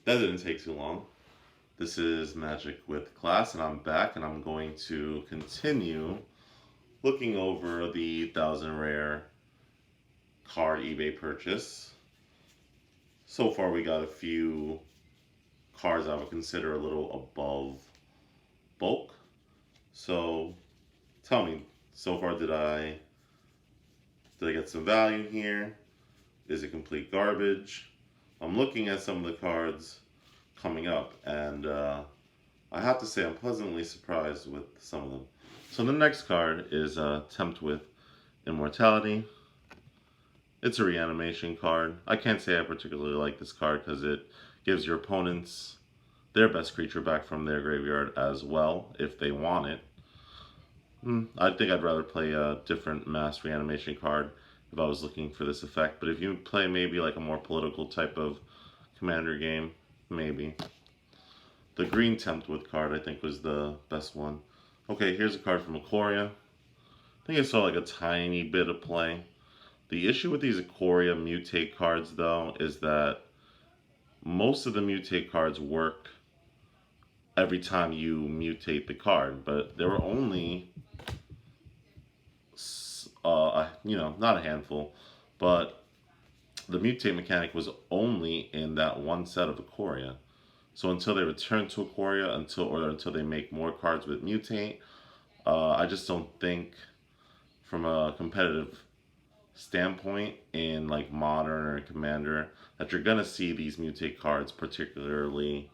That didn't take too long. This is Magic with Class, and I'm back, and I'm going to continue looking over the 1,000 rare card eBay purchase. So far, we got a few cards I would consider a little above bulk. So, tell me, so far did I get some value here? Is it complete garbage? I'm looking at some of the cards coming up, and I have to say I'm pleasantly surprised with some of them. So the next card is Tempt with Immortality. It's a reanimation card. I can't say I particularly like this card because it gives your opponents their best creature back from their graveyard as well, if they want it. I think I'd rather play a different mass reanimation card if I was looking for this effect. But if you play maybe like a more political type of commander game, maybe. The green Tempt with card I think was the best one. Okay, here's a card from Ikoria. I think I saw like a tiny bit of play. The issue with these Ikoria mutate cards though is that most of the mutate cards work every time you mutate the card, but there were only not a handful, but the mutate mechanic was only in that one set of Ikoria. So until they return to Ikoria, until they make more cards with mutate, I just don't think, from a competitive standpoint in like Modern or Commander, that you're gonna see these mutate cards particularly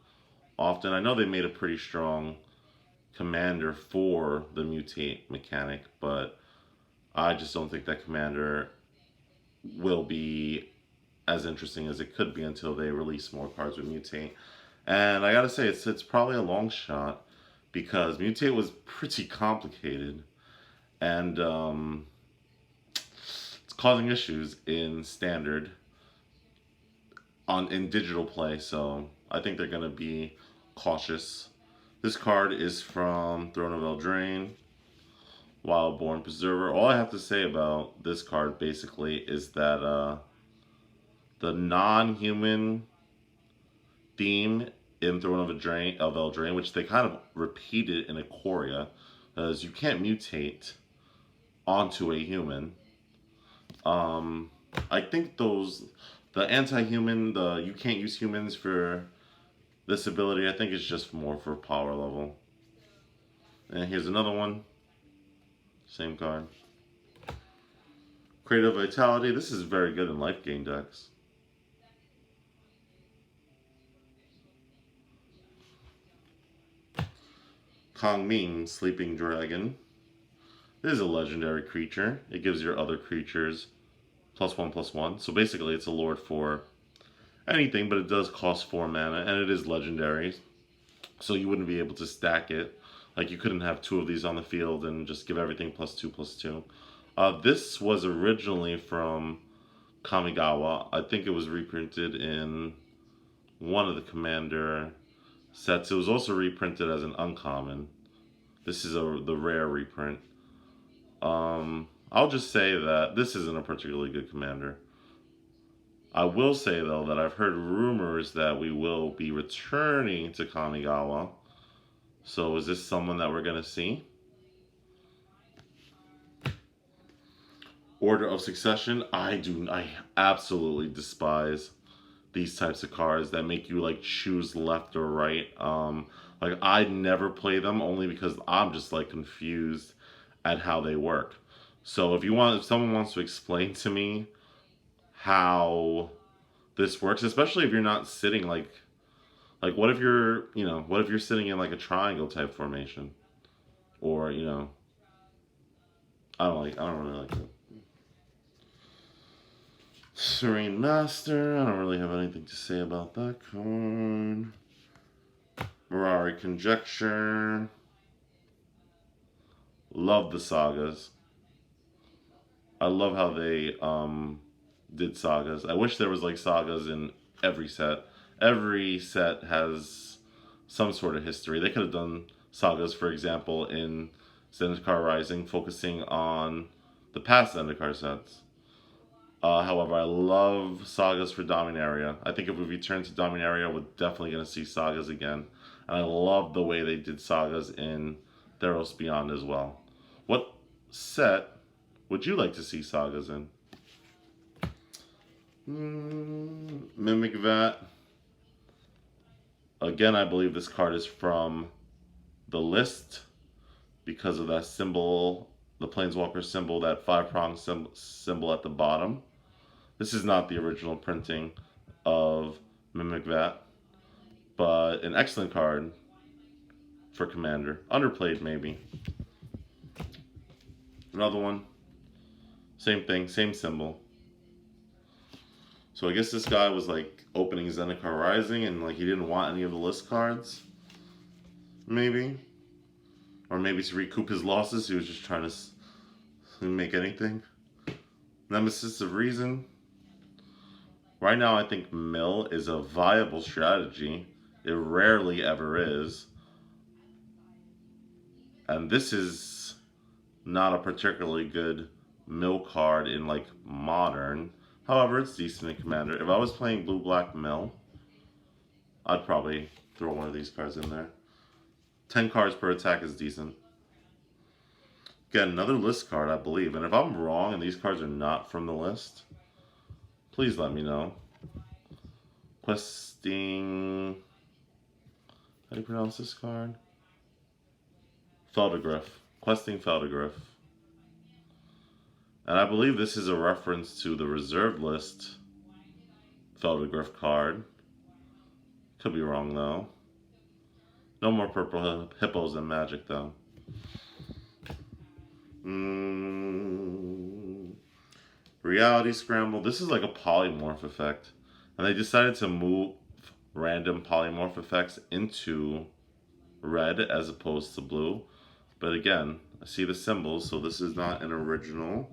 often. I know they made a pretty strong Commander for the mutate mechanic, but I just don't think that Commander will be as interesting as it could be until they release more cards with mutate. And I gotta say, it's probably a long shot because mutate was pretty complicated, and it's causing issues in standard in digital play. So I think they're gonna be cautious. This card is from Throne of Eldraine, Wildborn Preserver. All I have to say about this card basically is that the non-human theme in Throne of Eldraine, which they kind of repeated in Ikoria, is you can't mutate onto a human. I think the anti-human, the you can't use humans for this ability, I think it's just more for power level. And here's another one. Same card. Creative Vitality. This is very good in life gain decks. Kong Ming, Sleeping Dragon. This is a legendary creature. It gives your other creatures +1/+1. So basically it's a lord for anything, but it does cost 4 mana, and it is legendary. So you wouldn't be able to stack it. Like you couldn't have 2 of these on the field and just give everything +2/+2. This was originally from Kamigawa. I think it was reprinted in one of the Commander sets. It was also reprinted as an uncommon. This is the rare reprint. I'll just say that this isn't a particularly good commander. I will say though that I've heard rumors that we will be returning to Kamigawa. So is this someone that we're gonna see? Order of Succession. I absolutely despise these types of cards that make you like choose left or right. Like I never play them only because I'm just like confused at how they work. So if someone wants to explain to me how this works, especially if you're not sitting like what if you're sitting in like a triangle type formation, or I don't really like it. Serene Master. I don't really have anything to say about that card. Mirari Conjecture. Love the sagas. I love how they did sagas. I wish there was like sagas in every set. Every set has some sort of history. They could have done sagas, for example, in Zendikar Rising, focusing on the past Zendikar sets. However, I love sagas for Dominaria. I think if we return to Dominaria, we're definitely going to see sagas again. And I love the way they did sagas in Theros Beyond as well. What set would you like to see sagas in? Mimic Vat. Again, I believe this card is from the list because of that symbol, the Planeswalker symbol, that 5-prong symbol at the bottom. This is not the original printing of Mimic Vat, but an excellent card for Commander. Underplayed, maybe. Another one. Same thing, same symbol. So I guess this guy was like opening Zendikar Rising and like he didn't want any of the list cards. Maybe. Or maybe to recoup his losses, he was just trying to make anything. Nemesis of Reason. Right now I think mill is a viable strategy. It rarely ever is. And this is not a particularly good mill card in like modern. However, it's decent in Commander. If I was playing blue-black mill, I'd probably throw one of these cards in there. 10 cards per attack is decent. Again, another list card, I believe. And if I'm wrong and these cards are not from the list, please let me know. Questing... How do you pronounce this card? Feldegriff. Questing Feldegriff. And I believe this is a reference to the reserved list Feldegriff card. Could be wrong though. No more purple hippos in Magic though. Reality Scramble. This is like a polymorph effect. And they decided to move random polymorph effects into red as opposed to blue. But again, I see the symbols, so this is not an original.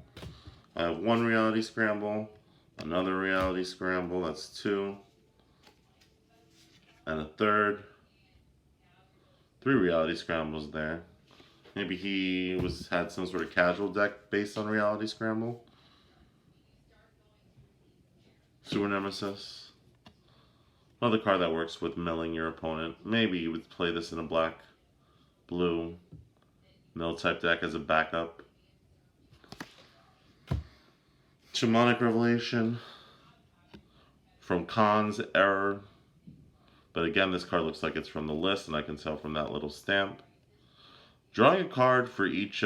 I have one Reality Scramble, another Reality Scramble, that's 2, and a third. 3 Reality Scrambles there. Maybe he had some sort of casual deck based on Reality Scramble. Sewer Nemesis. Another card that works with milling your opponent. Maybe you would play this in a black, blue, mill type deck as a backup. Shamanic Revelation from Khan's Error. But again, this card looks like it's from the list, and I can tell from that little stamp. Drawing a card for each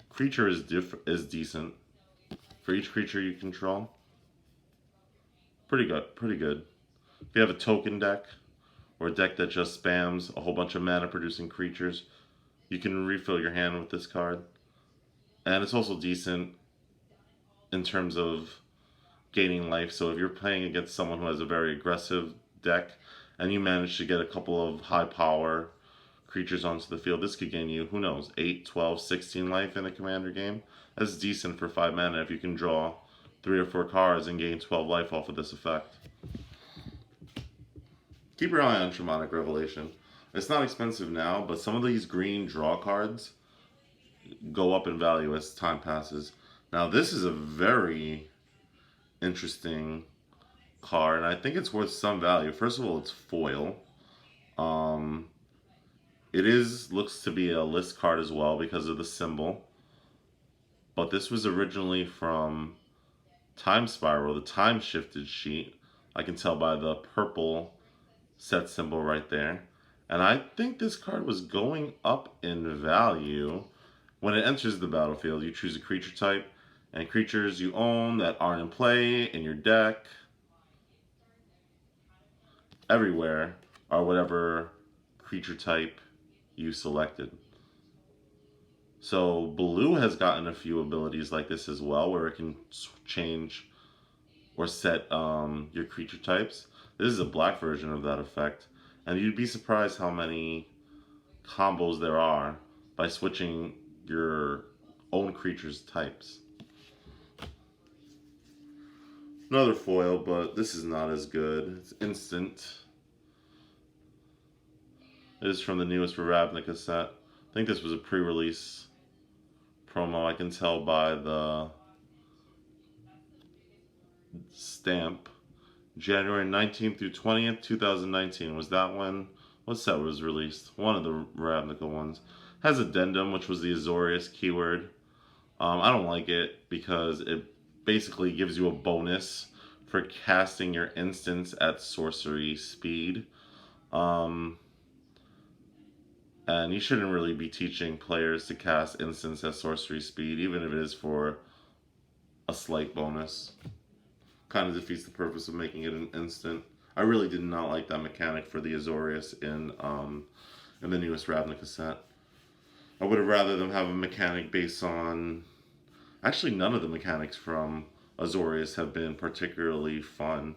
creature is decent. For each creature you control. Pretty good, pretty good. If you have a token deck, or a deck that just spams a whole bunch of mana producing creatures, you can refill your hand with this card. And it's also decent in terms of gaining life. So if you're playing against someone who has a very aggressive deck and you manage to get a couple of high power creatures onto the field, this could gain you, who knows, 8, 12, 16 life in a Commander game. That's decent for 5 mana if you can draw 3 or 4 cards and gain 12 life off of this effect. Keep your eye on Shamanic Revelation. It's not expensive now, but some of these green draw cards go up in value as time passes. Now this is a very interesting card, and I think it's worth some value. First of all, it's foil. It looks to be a list card as well because of the symbol. But this was originally from Time Spiral, the time shifted sheet. I can tell by the purple set symbol right there. And I think this card was going up in value. When it enters the battlefield, you choose a creature type, and creatures you own that aren't in play in your deck, everywhere, are whatever creature type you selected. So blue has gotten a few abilities like this as well, where it can change or set your creature types. This is a black version of that effect, and you'd be surprised how many combos there are by switching your own creature's types. Another foil, but this is not as good. It's instant. It is from the newest Ravnica set. I think this was a pre-release promo. I can tell by the stamp. January 19th through 20th, 2019. Was that when? What set was released? One of the Ravnica ones. Has addendum, which was the Azorius keyword. I don't like it because it basically gives you a bonus for casting your instance at sorcery speed. And you shouldn't really be teaching players to cast instance at sorcery speed, even if it is for a slight bonus. Kind of defeats the purpose of making it an instant. I really did not like that mechanic for the Azorius in the newest Ravnica set. I would have rather them have a mechanic based on... Actually, none of the mechanics from Azorius have been particularly fun.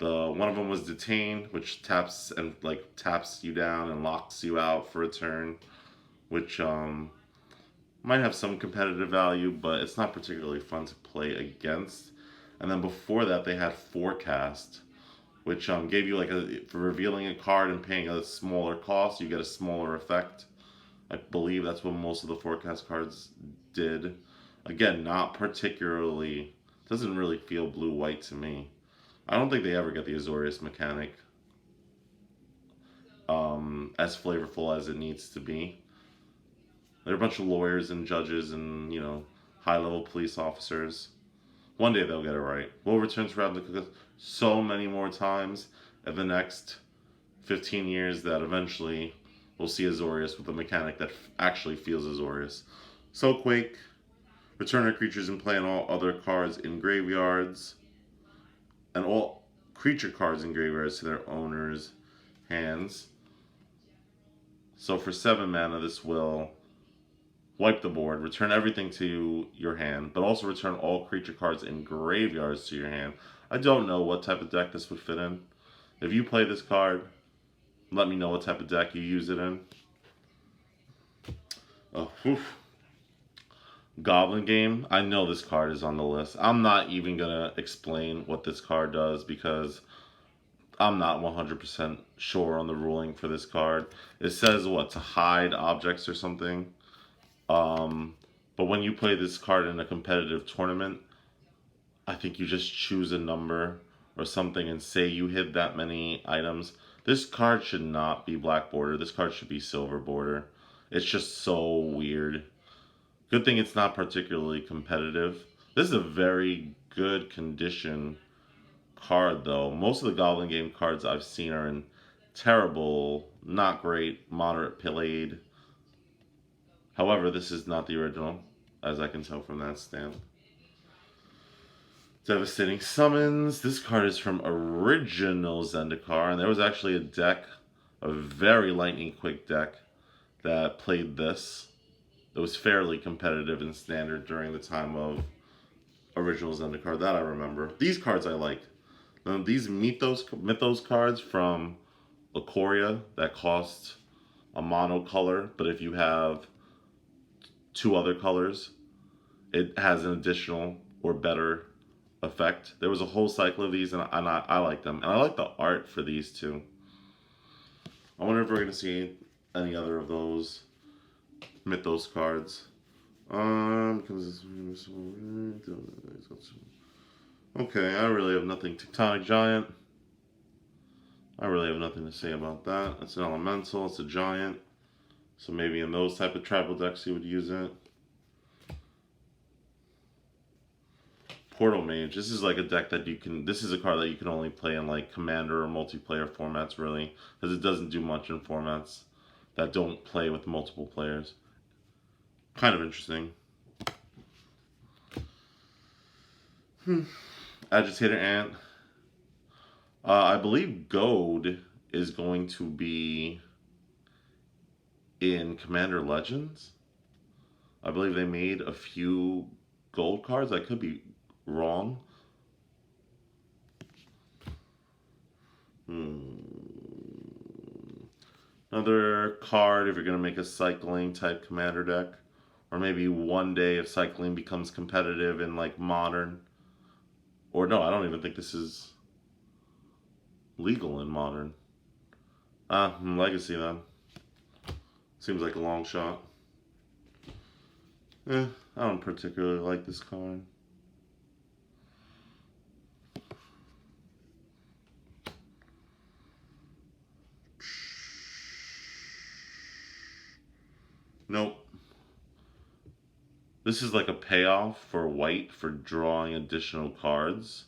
One of them was Detain, which taps you down and locks you out for a turn, which might have some competitive value, but it's not particularly fun to play against. And then before that, they had Forecast, which gave you for revealing a card and paying a smaller cost, you get a smaller effect. I believe that's what most of the Forecast cards did. Again, not particularly, doesn't really feel blue-white to me. I don't think they ever get the Azorius mechanic as flavorful as it needs to be. They're a bunch of lawyers and judges and, high-level police officers. One day they'll get it right. We'll return to Ravnica so many more times in the next 15 years that eventually we'll see Azorius with a mechanic that actually feels Azorius. Soulquake. Return our creatures in play and all other cards in graveyards. And all creature cards in graveyards to their owner's hands. So for 7 mana, this will wipe the board, return everything to your hand, but also return all creature cards in graveyards to your hand. I don't know what type of deck this would fit in. If you play this card, let me know what type of deck you use it in. Oh, whew. Goblin Game. I know this card is on the list. I'm not even going to explain what this card does because I'm not 100% sure on the ruling for this card. It says, to hide objects or something. But when you play this card in a competitive tournament, I think you just choose a number or something and say you hit that many items. This card should not be black border. This card should be silver border. It's just so weird. Good thing it's not particularly competitive. This is a very good condition card, though. Most of the Goblin Game cards I've seen are in terrible, not great, moderate played. However, this is not the original, as I can tell from that stamp. Devastating Summons. This card is from original Zendikar, and there was actually a deck, a very lightning quick deck, that played this. It was fairly competitive in Standard during the time of original Zendikar. That I remember. These cards I like. Now, these Mythos cards from Ikoria that cost a mono color, but if you have 2 other colors, it has an additional or better effect. There was a whole cycle of these, and I like them. And I like the art for these too. I wonder if we're going to see any other of those Mythos cards. Okay, I really have nothing. Tectonic Giant. I really have nothing to say about that. It's an elemental. It's a giant. So maybe in those type of tribal decks you would use it. Portal Mage. This is like a deck that you can... This is a card that you can only play in like Commander or multiplayer formats, really. Because it doesn't do much in formats that don't play with multiple players. Kind of interesting. Agitator Ant. I believe Goad is going to be in Commander Legends. I believe they made a few gold cards. I could be wrong. Another card if you're going to make a cycling type commander deck. Or maybe one day if cycling becomes competitive in like modern. Or no, I don't even think this is legal in modern. Legacy then. Seems like a long shot. I don't particularly like this card. Nope. This is like a payoff for white for drawing additional cards.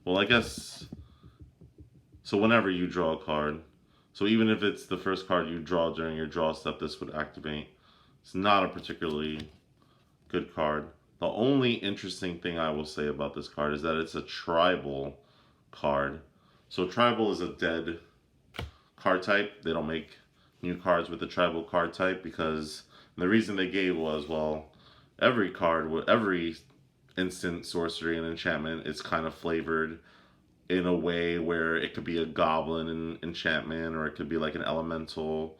Well, I guess, so whenever you draw a card, so even if it's the first card you draw during your draw step, this would activate. It's not a particularly good card. The only interesting thing I will say about this card is that it's a tribal card. So tribal is a dead card type. They don't make new cards with the tribal card type because the reason they gave was, well, every card, every instant sorcery and enchantment is kind of flavored in a way where it could be a goblin enchantment or it could be like an elemental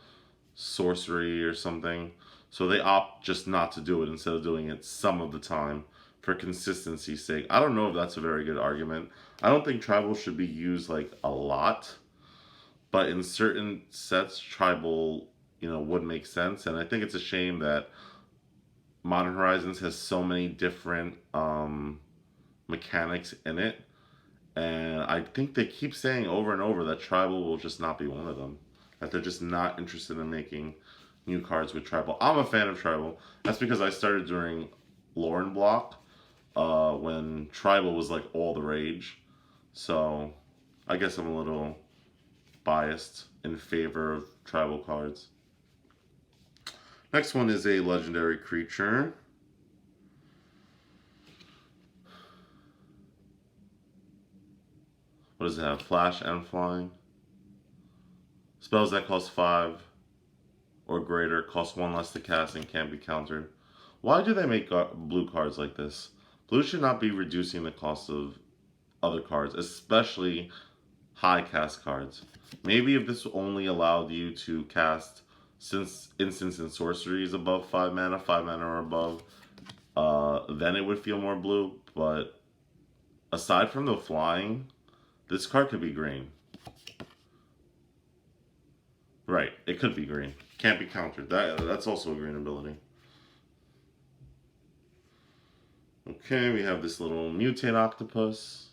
sorcery or something. So they opt just not to do it instead of doing it some of the time for consistency's sake. I don't know if that's a very good argument. I don't think tribal should be used like a lot, but in certain sets, tribal, would make sense. And I think it's a shame that Modern Horizons has so many different mechanics in it. And I think they keep saying over and over that tribal will just not be one of them. That they're just not interested in making new cards with tribal. I'm a fan of tribal. That's because I started during Lauren Block when tribal was like all the rage. So I guess I'm a little biased in favor of tribal cards. Next one is a legendary creature. What does it have? Flash and flying. Spells that cost 5 or greater cost 1 less to cast and can't be countered. Why do they make blue cards like this? Blue should not be reducing the cost of other cards, especially high cast cards. Maybe if this only allowed you to cast instants and sorceries above 5 mana or above, then it would feel more blue. But aside from the flying, this card could be green. Right, it could be green. Can't be countered. That's also a green ability. Okay, we have this little mutate octopus.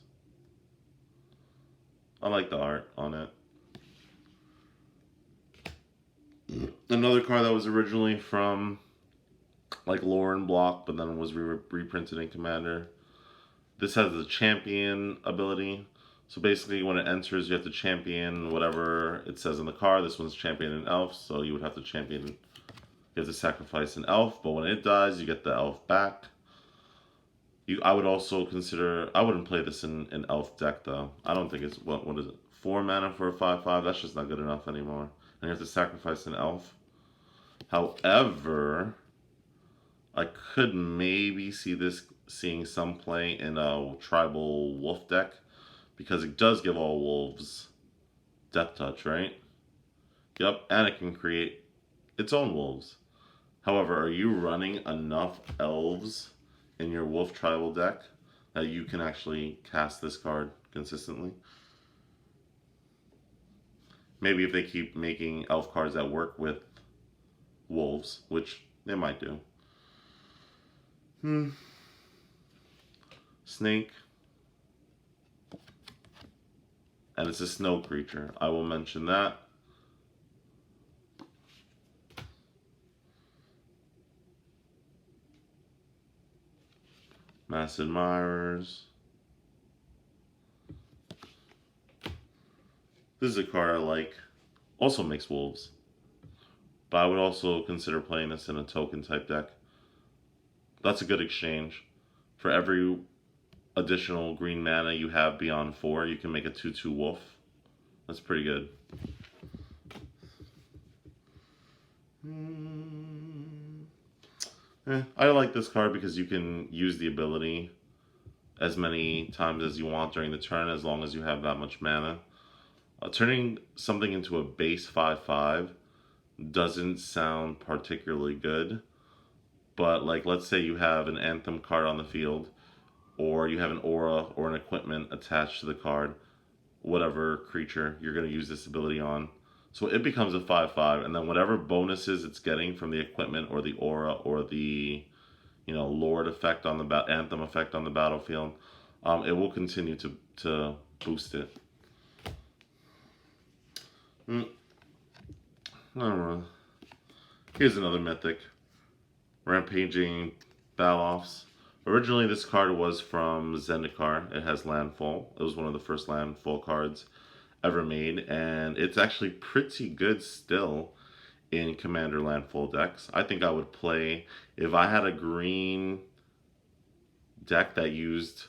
I like the art on it. Another card that was originally from like Lauren Block, but then was reprinted in Commander. This has the champion ability. So basically when it enters, you have to champion whatever it says in the card. This one's champion an elf, so you would have to champion, you have to sacrifice an elf, but when it dies, you get the elf back. I would also consider, I wouldn't play this in an elf deck though. I don't think it's, what is it? 4 mana for a 5/5, that's just not good enough anymore. And you have to sacrifice an elf. However, I could maybe see this seeing some play in a tribal wolf deck, because it does give all wolves death touch, right? Yep, and it can create its own wolves. However, are you running enough elves in your wolf tribal deck that you can actually cast this card consistently? Maybe if they keep making elf cards that work with wolves, which they might do. Snake. And it's a snow creature. I will mention that. Mass Admirers. This is a card I like. Also makes wolves. But I would also consider playing this in a token type deck. That's a good exchange. For every additional green mana you have beyond 4, you can make a 2/2 wolf. That's pretty good. I like this card because you can use the ability as many times as you want during the turn as long as you have that much mana. Turning something into a base 5/5 doesn't sound particularly good, but like let's say you have an Anthem card on the field, or you have an aura or an equipment attached to the card, whatever creature you're going to use this ability on. So it becomes a 5/5, and then whatever bonuses it's getting from the equipment or the aura or the, Lord effect on the Anthem effect on the battlefield, it will continue to boost it. I don't know. Here's another mythic. Rampaging Baloffs. Originally, this card was from Zendikar. It has landfall. It was one of the first landfall cards ever made, and it's actually pretty good still in Commander landfall decks. I think I would play, if I had a green deck that used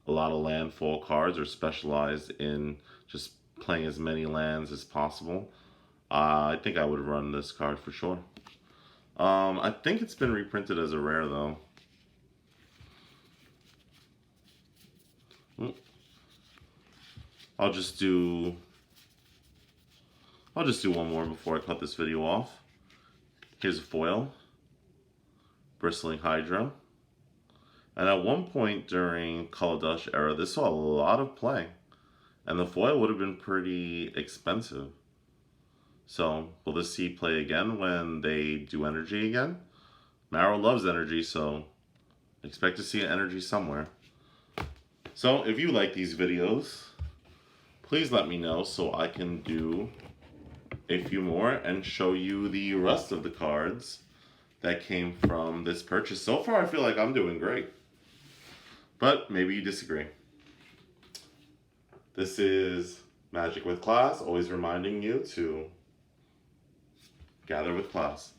a lot of landfall cards or specialized in just playing as many lands as possible, I think I would run this card for sure. I think it's been reprinted as a rare though. I'll just do one more before I cut this video off. Here's a foil, Bristling Hydra. And at one point during Kaladesh era, this saw a lot of play. And the foil would have been pretty expensive. So, will this see play again when they do energy again? Marrow loves energy, so expect to see an energy somewhere. So, if you like these videos, please let me know so I can do a few more and show you the rest of the cards that came from this purchase. So far, I feel like I'm doing great. But maybe you disagree. This is Magic with Class, always reminding you to gather with class.